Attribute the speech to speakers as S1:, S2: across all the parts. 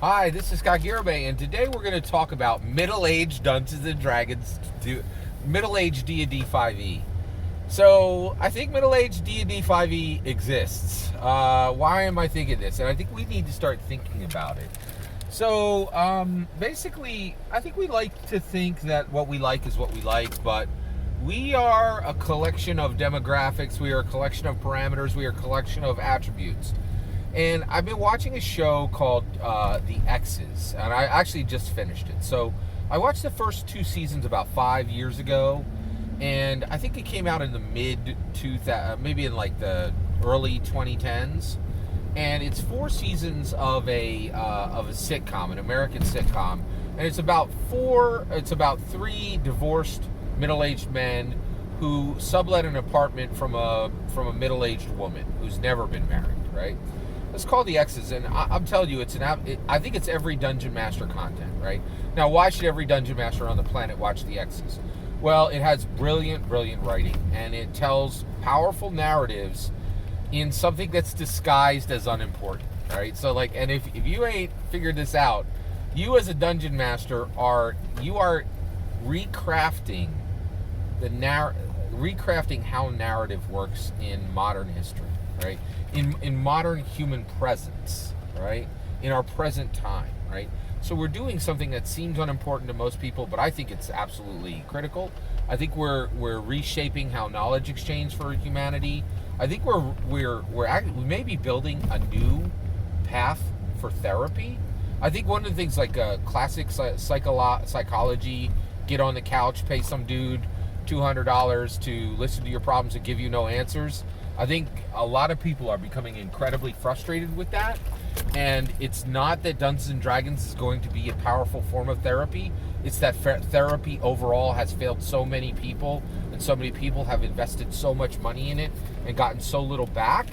S1: Hi, this is Garibay, and today we're going to talk about middle-aged Dungeons and Dragons, middle-aged D&D 5e. So, I think middle-aged D&D 5e exists. Why am I thinking this? And I think we need to start thinking about it. So, basically, I think we like to think that what we like is what we like, but we are a collection of demographics, we are a collection of parameters, we are a collection of attributes. And I've been watching a show called The X's, and I actually just finished it. So I watched the first 2 seasons about 5 years ago, and I think it came out in the maybe in like the early 2010s. And it's 4 seasons of a sitcom, an American sitcom, and it's about 3 divorced middle-aged men who sublet an apartment from a middle-aged woman who's never been married, right? It's called The X's, and I'm telling you, I think it's every Dungeon Master content, right? Now, why should every Dungeon Master on the planet watch The X's? Well, it has brilliant, brilliant writing, and it tells powerful narratives in something that's disguised as unimportant, right? So, like, and if you ain't figured this out, you as a Dungeon Master are recrafting recrafting how narrative works in modern history, right? In modern human presence, right? In our present time, right? So we're doing something that seems unimportant to most people, but I think it's absolutely critical. I think we're reshaping how knowledge exchange for humanity. I think we may be building a new path for therapy. I think one of the things like classic psychology, get on the couch, pay some dude $200 to listen to your problems and give you no answers. I think a lot of people are becoming incredibly frustrated with that, and it's not that Dungeons and Dragons is going to be a powerful form of therapy. It's that therapy overall has failed so many people, and so many people have invested so much money in it and gotten so little back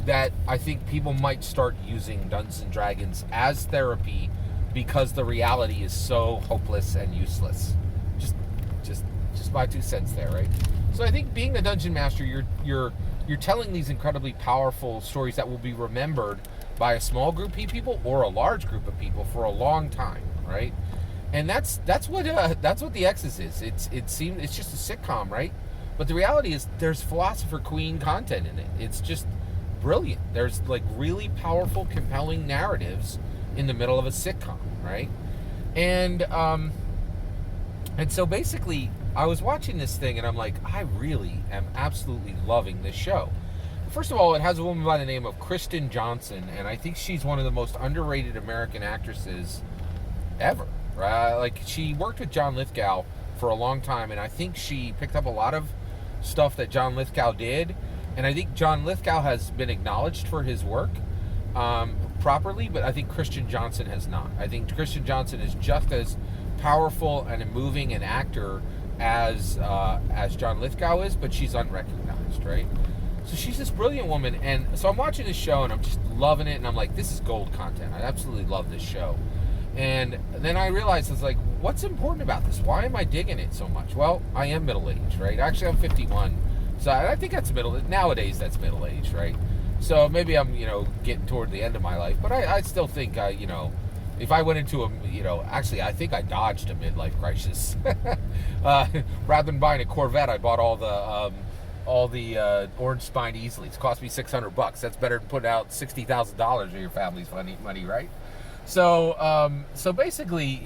S1: that I think people might start using Dungeons and Dragons as therapy because the reality is so hopeless and useless. Just my 2 cents there, right? So I think being a Dungeon Master, you're telling these incredibly powerful stories that will be remembered by a small group of people or a large group of people for a long time, right? And that's what The X's is. It's just a sitcom, right? But the reality is there's Philosopher Queen content in it. It's just brilliant. There's like really powerful, compelling narratives in the middle of a sitcom, right? And so basically, I was watching this thing and I'm like, I really am absolutely loving this show. First of all, it has a woman by the name of Kristen Johnson, and I think she's one of the most underrated American actresses ever. Right? Like, she worked with John Lithgow for a long time, and I think she picked up a lot of stuff that John Lithgow did, and I think John Lithgow has been acknowledged for his work properly, but I think Kristen Johnson has not. I think Kristen Johnson is just as powerful and moving an actor as John Lithgow is, but she's unrecognized, right? So she's this brilliant woman, and so I'm watching this show and I'm just loving it, and I'm like, this is gold content. I absolutely love this show. And then I realized, it's like, what's important about this? Why am I digging it so much? Well, I am middle-aged, right? Actually, I'm 51, so I think that's nowadays that's middle-aged, right? So maybe I'm, getting toward the end of my life, but I still think, if I went into actually, I think I dodged a midlife crisis. Rather than buying a Corvette, I bought all the orange spine Easleys. It's cost me $600. That's better than putting out $60,000 of your family's money, right? So basically,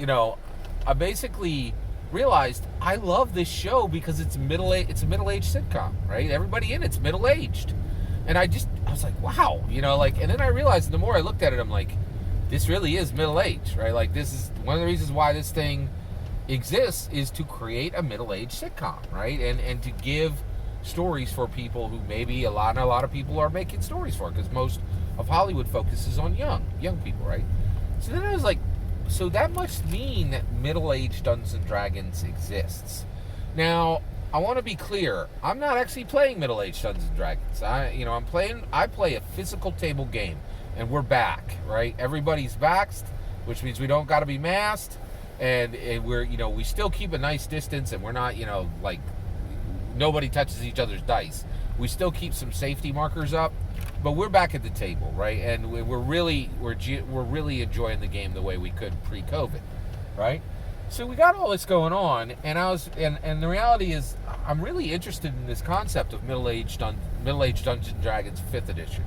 S1: I basically realized I love this show because it's a middle-aged sitcom, right? Everybody in it's middle-aged, and I was like, wow, and then I realized the more I looked at it, I'm like, this really is middle-aged, right? Like, this is one of the reasons why this thing exists, is to create a middle-aged sitcom, right? And to give stories for people who maybe a lot of people are making stories for, because most of Hollywood focuses on young people, right? So then I was like, so that must mean that middle-aged Dungeons and Dragons exists. Now, I want to be clear, I'm not actually playing middle-aged Dungeons and Dragons. I play a physical table game. And we're back, right? Everybody's vaxxed, which means we don't got to be masked, and we're, we still keep a nice distance, and we're not, like, nobody touches each other's dice. We still keep some safety markers up, but we're back at the table, right? And we're really enjoying the game the way we could pre-COVID, right? So we got all this going on, and the reality is, I'm really interested in this concept of middle-aged Dungeons and Dragons 5th edition.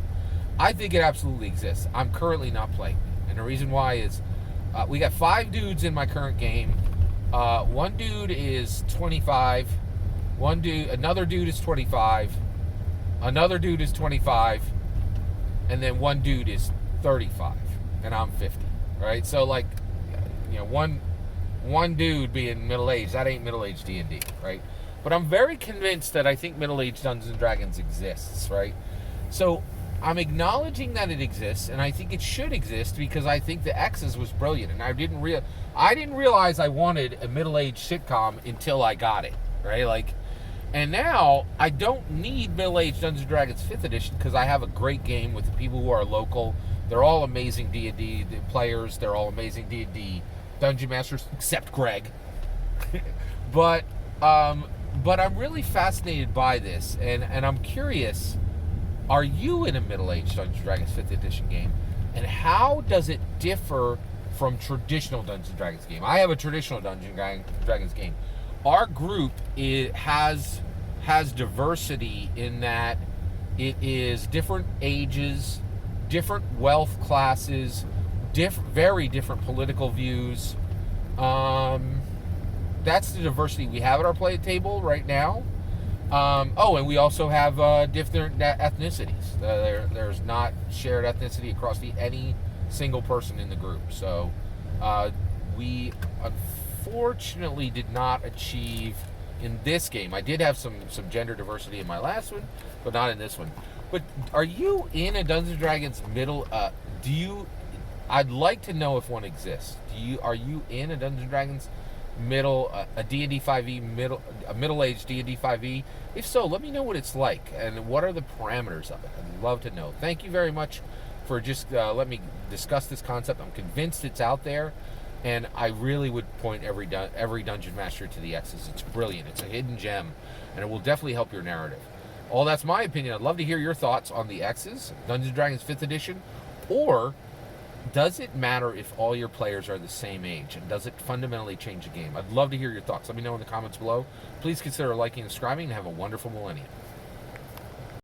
S1: I think it absolutely exists. I'm currently not playing, and the reason why is we got 5 dudes in my current game. One dude is 25. Another dude is 25. Another dude is 25, and then one dude is 35, and I'm 50. Right? So like, one dude being middle-aged, that ain't middle-aged D&D, right? But I'm very convinced that I think middle-aged Dungeons and Dragons exists, right? So I'm acknowledging that it exists, and I think it should exist because I think the X's was brilliant, and I didn't realize I wanted a middle-aged sitcom until I got it, right? Like, and now I don't need middle-aged Dungeons and Dragons 5th edition because I have a great game with the people who are local. They're all amazing D&D players. They're all amazing D&D dungeon masters, except Greg. but I'm really fascinated by this, and I'm curious, are you in a middle-aged Dungeons & Dragons 5th edition game, and how does it differ from traditional Dungeons & Dragons game? I have a traditional Dungeons & Dragons game. Our group has diversity in that it is different ages, different wealth classes, very different political views. That's the diversity we have at our play table right now. And we also have different ethnicities. There's not shared ethnicity across any single person in the group. So we unfortunately did not achieve in this game. I did have some gender diversity in my last one, but not in this one. But are you in a Dungeons & Dragons middle? I'd like to know if one exists. Are you in a Dungeons & Dragons middle, a D&D 5e a middle-aged D&D 5e? If so, let me know what it's like and what are the parameters of it. I'd love to know. Thank you very much for just let me discuss this concept. I'm convinced it's out there, and I really would point every dungeon master to the X's. It's brilliant. It's a hidden gem, and it will definitely help your narrative. All that's my opinion. I'd love to hear your thoughts on the X's, Dungeons & Dragons 5th edition, or does it matter if all your players are the same age, and does it fundamentally change the game? I'd love to hear your thoughts. Let me know in the comments below. Please consider liking and subscribing, and have a wonderful millennium.